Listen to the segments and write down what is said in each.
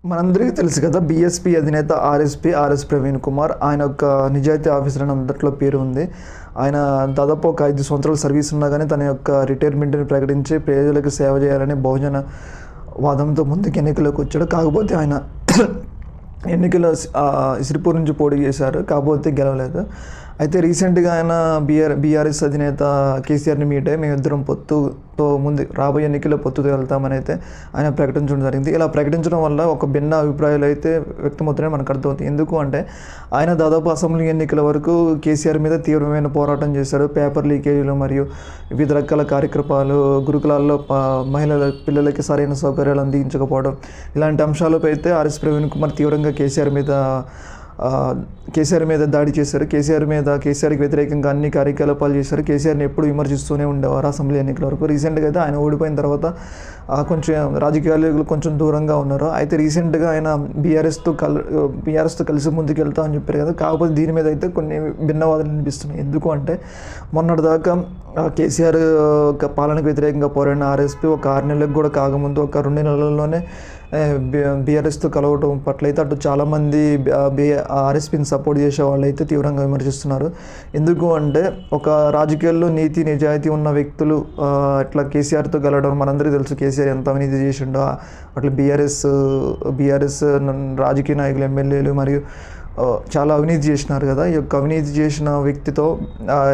మనందరికీ తెలుసు కదా, బీఎస్పీ అధినేత ఆర్ఎస్ ప్రవీణ్ కుమార్. ఆయన ఒక నిజాయితీ ఆఫీసర్ అని అందరిలో పేరు ఉంది. ఆయన దాదాపు ఒక 5 సంవత్సరాల సర్వీస్ ఉన్నా కానీ తన యొక్క రిటైర్మెంట్ని ప్రకటించి ప్రజలకు సేవ చేయాలని బహుజన వాదంతో ముందుకు ఎన్నికలకు వచ్చాడు. కాకపోతే ఆయన ఎన్నికల సిరిపూర్ నుంచి పోటీ చేశారు, కాకపోతే గెలవలేదు. అయితే రీసెంట్గా ఆయన బీఆర్ఎస్ అధినేత కేసీఆర్ని మీట్ అయ్యి మేమిద్దరం పొత్తుతో ముందు రాబోయే ఎన్నికల్లో పొత్తుతో వెళ్తామని అయితే ఆయన ప్రకటించడం జరిగింది. ఇలా ప్రకటించడం వల్ల ఒక భిన్న అభిప్రాయాలు అయితే వ్యక్తమవుతున్నాయని మనకు అర్థమవుతుంది. ఎందుకు అంటే ఆయన దాదాపు అసెంబ్లీ ఎన్నికల వరకు కేసీఆర్ మీద తీవ్రమైన పోరాటం చేశారు. పేపర్ లీకేజీలు మరియు వివిధ రకాల కార్యక్రమాలు, గురుకులాల్లో మహిళల పిల్లలకి సరైన సౌకర్యాలు అందించకపోవడం, ఇలాంటి అంశాలపై అయితే ఆర్ఎస్ ప్రవీణ్ కుమార్ తీవ్రంగా కేసీఆర్ మీద దాడి చేశారు. కేసీఆర్కి వ్యతిరేకంగా అన్ని కార్యకలాపాలు చేశారు. కేసీఆర్ని ఎప్పుడు విమర్శిస్తూనే ఉండేవారు అసెంబ్లీ ఎన్నికల వరకు. రీసెంట్గా అయితే ఆయన ఓడిపోయిన తర్వాత కొంచెం రాజకీయాలు కొంచెం దూరంగా ఉన్నారు. అయితే రీసెంట్గా ఆయన బీఆర్ఎస్తో కలిసి ముందుకు వెళ్తా అని చెప్పారు కదా. కాకపోతే దీని మీద అయితే కొన్ని భిన్నవాదాలు అనిపిస్తున్నాయి. ఎందుకు అంటే మొన్నటిదాకా కేసీఆర్ పాలనకు వ్యతిరేకంగా పోరాడిన ఆర్ఎస్పీ ఒక 6 నెలలకు కూడా కాకముందు ఒక 2 నెలల్లోనే బీఆర్ఎస్తో కలవటం పట్ల అయితే అటు చాలామంది ఆర్ఎస్పీని సపోర్ట్ చేసే వాళ్ళు అయితే తీవ్రంగా విమర్శిస్తున్నారు. ఎందుకు అంటే ఒక రాజకీయాల్లో నీతి నిజాయితీ ఉన్న వ్యక్తులు ఇట్లా కేసీఆర్తో కలవడం మనందరికీ తెలుసు. కేసీఆర్ ఎంత అవినీతి చేసిండో అట్లా బీఆర్ఎస్ రాజకీయ నాయకులు, ఎమ్మెల్యేలు మరియు చాలా అవినీతి చేసినారు కదా. ఈ యొక్క అవినీతి చేసిన వ్యక్తితో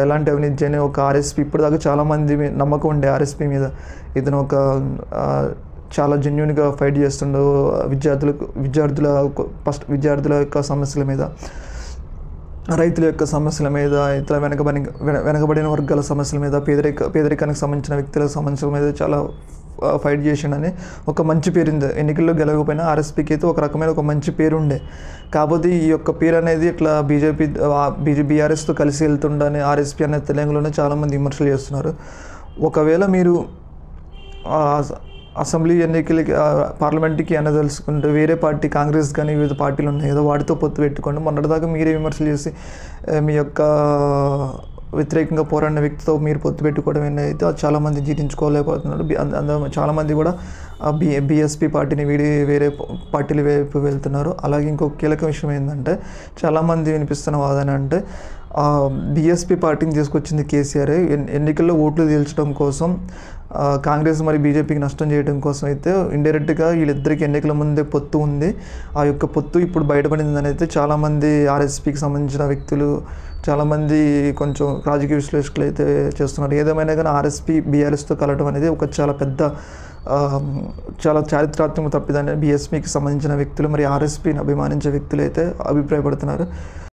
ఎలాంటి అవినీతి చేయని ఒక ఆర్ఎస్పీ ఇప్పటిదాకా చాలామంది నమ్మకం ఉండే ఆర్ఎస్పీ మీద. ఇతను ఒక చాలా జెన్యూన్గా ఫైట్ చేస్తుండో విద్యార్థుల యొక్క సమస్యల మీద, రైతుల యొక్క సమస్యల మీద, ఇతర వెనకబడిన వర్గాల సమస్యల మీద, పేదరికానికి సంబంధించిన వ్యక్తుల సమస్యల మీద చాలా ఫైట్ చేసిండని ఒక మంచి పేరుంది. ఎన్నికల్లో గెలవకపోయినా ఆర్ఎస్పీకి అయితే ఒక రకమైన ఒక మంచి పేరు ఉండే. కాకపోతే ఈ యొక్క పేరు అనేది ఇట్లా బీఆర్ఎస్తో కలిసి వెళ్తుండని ఆర్ఎస్పీ అనే తెలంగాణలోనే చాలామంది విమర్శలు చేస్తున్నారు. ఒకవేళ మీరు అసెంబ్లీ ఎన్నికలకి పార్లమెంట్కి అనదలుచుకుంటే వేరే పార్టీ, కాంగ్రెస్ కానీ వివిధ పార్టీలు ఉన్నాయి కదా, వాటితో పొత్తు పెట్టుకోండి. మొన్నటిదాకా మీరే విమర్శలు చేసి మీ యొక్క వ్యతిరేకంగా పోరాడిన వ్యక్తితో మీరు పొత్తు పెట్టుకోవడం అయితే చాలామంది జీర్ణించుకోలేకపోతున్నారు. చాలామంది కూడా బీఎస్పీ పార్టీని వేరే పార్టీల వైపు వెళ్తున్నారు. అలాగే ఇంకొక కీలక విషయం ఏంటంటే చాలామంది వినిపిస్తున్న వాదన అంటే బీఎస్పీ పార్టీని తీసుకొచ్చింది కేసీఆర్ ఎన్నికల్లో ఓట్లు తేల్చడం కోసం, కాంగ్రెస్ మరి బీజేపీకి నష్టం చేయడం కోసం అయితే ఇండైరెక్ట్గా వీళ్ళిద్దరికి ఎన్నికల ముందే పొత్తు ఉంది. ఆ యొక్క పొత్తు ఇప్పుడు బయటపడిందని అయితే చాలామంది ఆర్ఎస్పీకి సంబంధించిన వ్యక్తులు, చాలామంది కొంచెం రాజకీయ విశ్లేషకులు అయితే చేస్తున్నారు. ఏదేమైనా కానీ ఆర్ఎస్పీ బీఆర్ఎస్తో కలవడం అనేది ఒక చాలా చారిత్రాత్మక తప్పిదని బీఎస్పీకి సంబంధించిన వ్యక్తులు మరి ఆర్ఎస్పీని అభిమానించే వ్యక్తులు అయితే అభిప్రాయపడుతున్నారు.